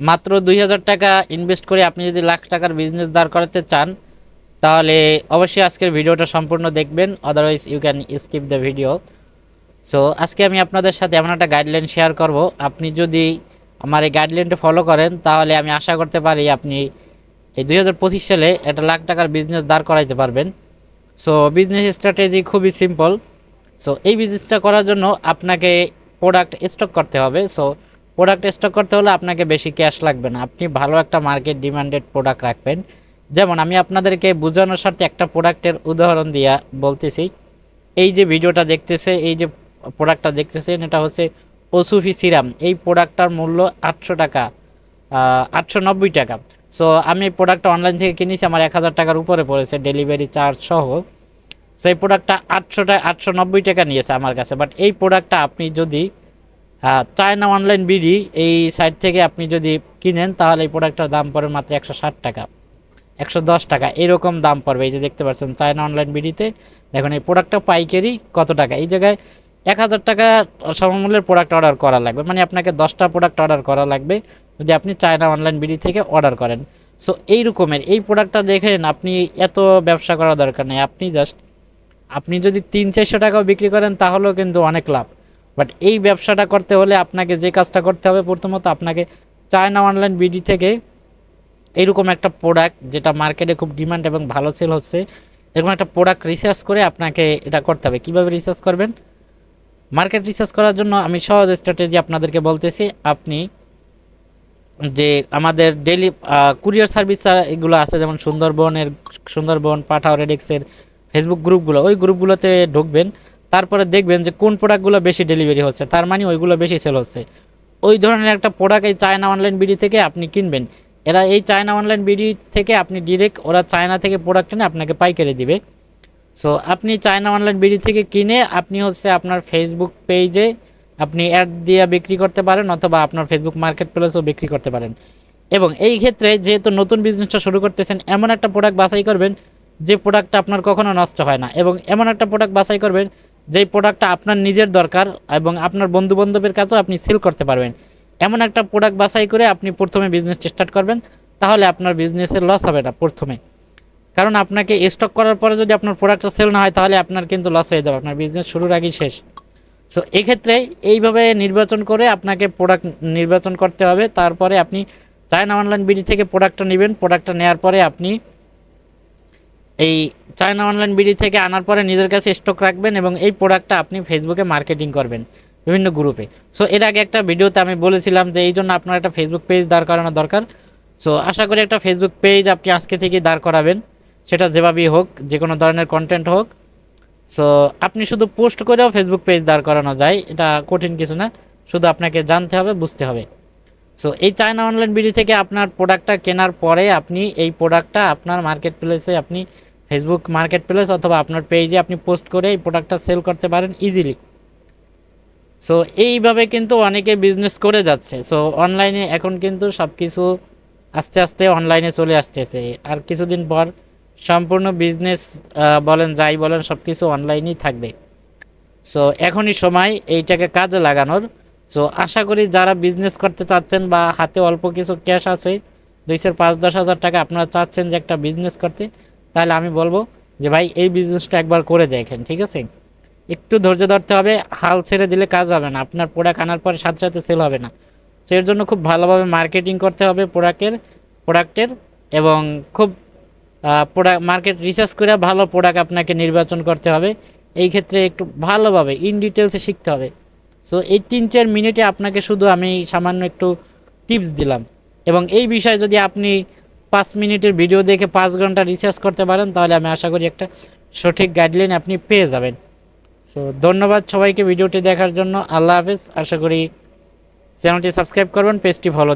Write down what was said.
মাত্র 2000 টাকা ইনভেস্ট করে আপনি যদি লাখ টাকার বিজনেস দাঁড় করাতে চান, তাহলে অবশ্যই আজকের ভিডিওটা সম্পূর্ণ দেখবেন, otherwise you can skip the video. So আজকে আমি আপনাদের সাথে এমন একটা গাইডলাইন শেয়ার করব, আপনি যদি আমার এই গাইডলাইনটা ফলো করেন তাহলে আমি আশা করতে পারি আপনি এই 2025 সালে একটা লাখ টাকার বিজনেস দাঁড় করাইতে পারবেন। সো বিজনেস স্ট্র্যাটেজি খুবই সিম্পল। সো এই বিজনেসটা করার জন্য আপনাকে প্রোডাক্ট স্টক করতে হবে। সো প্রোডাক্ট স্টক করতে হলে আপনাকে বেশি ক্যাশ লাগবে না, আপনি ভালো একটা মার্কেট ডিমান্ডেড প্রোডাক্ট রাখবেন। যেমন আমি আপনাদেরকে বোঝানোর সাথে একটা প্রোডাক্টের উদাহরণ দিয়া বলতেছি। এই যে ভিডিওটা দেখতেছে, এই যে প্রোডাক্টটা দেখতেছেন, এটা হচ্ছে ওসুফি সিরাম। এই প্রোডাক্টটার মূল্য 800 টাকা, 890 টাকা। সো আমি এই প্রোডাক্টটা অনলাইন থেকে কিনেছি, আমার 1000 টাকার উপরে পড়েছে ডেলিভারি চার্জ সহ। সেই প্রোডাক্টটা 890 টাকা নিয়েছে আমার কাছে। বাট এই প্রোডাক্টটা আপনি যদি চায়না অনলাইন বিডি এই সাইট থেকে আপনি যদি কিনেন, তাহলে এই প্রোডাক্টটার দাম পড়ে মাত্র 160 টাকা, 110 টাকা এরকম দাম পড়বে। এই যে দেখতে পাচ্ছেন চায়না অনলাইন বিডিতে, দেখুন এই প্রোডাক্টটা পাইকারি কত টাকা। এই জায়গায় 1000 টাকা সমমূল্যের প্রোডাক্ট অর্ডার করা লাগবে, মানে আপনাকে 10টা প্রোডাক্ট অর্ডার করা লাগবে যদি আপনি চায়না অনলাইন বিডি থেকে অর্ডার করেন। সো এই রকমের এই প্রোডাক্টটা দেখেন, আপনি এত ব্যবসা করার দরকার নেই, আপনি যদি 300-400 টাকাও বিক্রি করেন তাহলেও কিন্তু অনেক লাভ। বাট এই ব্যবসাটা করতে হলে আপনাকে যে কাজটা করতে হবে, প্রথমত আপনাকে চায়না অনলাইন বিডি থেকে এইরকম একটা প্রোডাক্ট যেটা মার্কেটে খুব ডিমান্ড এবং ভালো সেল হচ্ছে, এরকম একটা প্রোডাক্ট রিসার্চ করে আপনাকে এটা করতে হবে। কীভাবে রিসার্চ করবেন? মার্কেট রিসার্চ করার জন্য আমি সহজ স্ট্র্যাটেজি আপনাদেরকে বলতেছি। আপনি যে আমাদের ডেইলি কুরিয়ার সার্ভিস এগুলো আছে, যেমন সুন্দরবন, পাঠাও, রেডেক্সের ফেসবুক গ্রুপগুলো, ওই গ্রুপগুলোতে ঢুকবেন। তারপরে দেখবেন যে কোন প্রোডাক্টগুলো বেশি ডেলিভারি হচ্ছে, তার মানে ওইগুলো বেশি সেল হচ্ছে। ওই ধরনের একটা প্রোডাক্ট এই চায়না অনলাইন বিডি থেকে আপনি কিনবেন। এরা এই চায়না অনলাইন বিডি থেকে আপনি ডিরেক্ট, ওরা চায়না থেকে প্রোডাক্ট এনে আপনাকে পাইকারি দিবে। সো আপনি চায়না অনলাইন বিডি থেকে কিনে আপনি হচ্ছে আপনার ফেসবুক পেজে আপনি অ্যাড দিয়ে বিক্রি করতে পারেন, অথবা আপনার ফেসবুক মার্কেট প্লেসেও বিক্রি করতে পারেন। এবং এই ক্ষেত্রে যেহেতু নতুন বিজনেসটা শুরু করতেছেন, এমন একটা প্রোডাক্ট বাছাই করবেন যে প্রোডাক্টটা আপনার কখনো নষ্ট হয় না, এবং এমন একটা প্রোডাক্ট বাছাই করবেন যেই প্রোডাক্টটা আপনার নিজের দরকার এবং আপনার বন্ধু বান্ধবের কাছেও আপনি সেল করতে পারবেন। এমন একটা প্রোডাক্ট বাছাই করে আপনি প্রথমে বিজনেস স্টার্ট করবেন, তাহলে আপনার বিজনেসের লস হবে না প্রথমে। কারণ আপনাকে স্টক করার পরে যদি আপনার প্রোডাক্টটা সেল না হয়, তাহলে আপনার কিন্তু লস হয়ে যাবে, আপনার বিজনেস শুরুর আগেই শেষ। সো এক্ষেত্রে এইভাবে নির্বাচন করে আপনাকে প্রোডাক্ট নির্বাচন করতে হবে। তারপরে আপনি চায়না অনলাইন বিডি থেকে প্রোডাক্টটা নেবেন। প্রোডাক্টটা নেওয়ার পরে আপনি এই চায়না অনলাইন বিডি থেকে আনার পরে নিজের কাছে স্টক রাখবেন, এবং এই প্রোডাক্টটা আপনি ফেসবুকে মার্কেটিং করবেন বিভিন্ন গ্রুপে। সো এর আগে একটা ভিডিওতে আমি বলেছিলাম যে এই জন্য আপনার একটা ফেসবুক পেজ দাঁড় করানো দরকার। সো আশা করি একটা ফেসবুক পেজ আপনি আজকে থেকে দাঁড় করাবেন, সেটা যেভাবেই হোক, যে কোনো ধরনের কন্টেন্ট হোক। সো আপনি শুধু পোস্ট করেও ফেসবুক পেজ দাঁড় করানো যায়, এটা কঠিন কিছু না, শুধু আপনাকে জানতে হবে, বুঝতে হবে। সো এই চায়না অনলাইন বিডি থেকে আপনার প্রোডাক্টটা কেনার পরে আপনি এই প্রোডাক্টটা আপনার মার্কেট প্লেসে, আপনি ফেসবুক মার্কেট প্লেস অথবা আপনার পেজে আপনি পোস্ট করে এই প্রোডাক্টটা সেল করতে পারেন ইজিলি। সো এইভাবে কিন্তু অনেকে বিজনেস করে যাচ্ছে। সো অনলাইনে এখন কিন্তু সব কিছু আস্তে আস্তে অনলাইনে চলে আসতেছে, আর কিছুদিন পর সম্পূর্ণ বিজনেস বলেন যাই বলেন সব কিছু অনলাইনেই থাকবে। সো এখনই সময় এইটাকে কাজে লাগানোর। সো আশা করি যারা বিজনেস করতে চাচ্ছেন বা হাতে অল্প কিছু ক্যাশ আছে, 2-5-10 হাজার টাকা আপনারা চাচ্ছেন যে একটা বিজনেস করতে, তাহলে আমি বলবো যে ভাই এই বিজনেসটা একবার করে দেখেন, ঠিক আছে? একটু ধৈর্য ধরতে হবে, হাল ছেড়ে দিলে কাজ হবে না, আপনার প্রোডাক্ট আনার পরে সাথে সাথে সেল হবে না। সো এর জন্য খুব ভালোভাবে মার্কেটিং করতে হবে প্রোডাক্টের, এবং খুব প্রোডাক্ট মার্কেট রিসার্চ করে ভালো প্রোডাক্ট আপনাকে নির্বাচন করতে হবে। এই ক্ষেত্রে একটু ভালোভাবে ইন ডিটেলসে শিখতে হবে। সো এই 3-4 মিনিটে আপনাকে শুধু আমি সামান্য একটু টিপস দিলাম, এবং এই বিষয়ে যদি আপনি 5 মিনিটের ভিডিও দেখে 5 ঘন্টা রিসার্চ করতে পারেন, তাহলে আমি আশা করি একটা সঠিক গাইডলাইন আপনি পেয়ে যাবেন। সো ধন্যবাদ সবাইকে ভিডিওটি দেখার জন্য। আল্লাহ হাফেজ। আশা করি চ্যানেলটি সাবস্ক্রাইব করবেন, পেজটি ফলো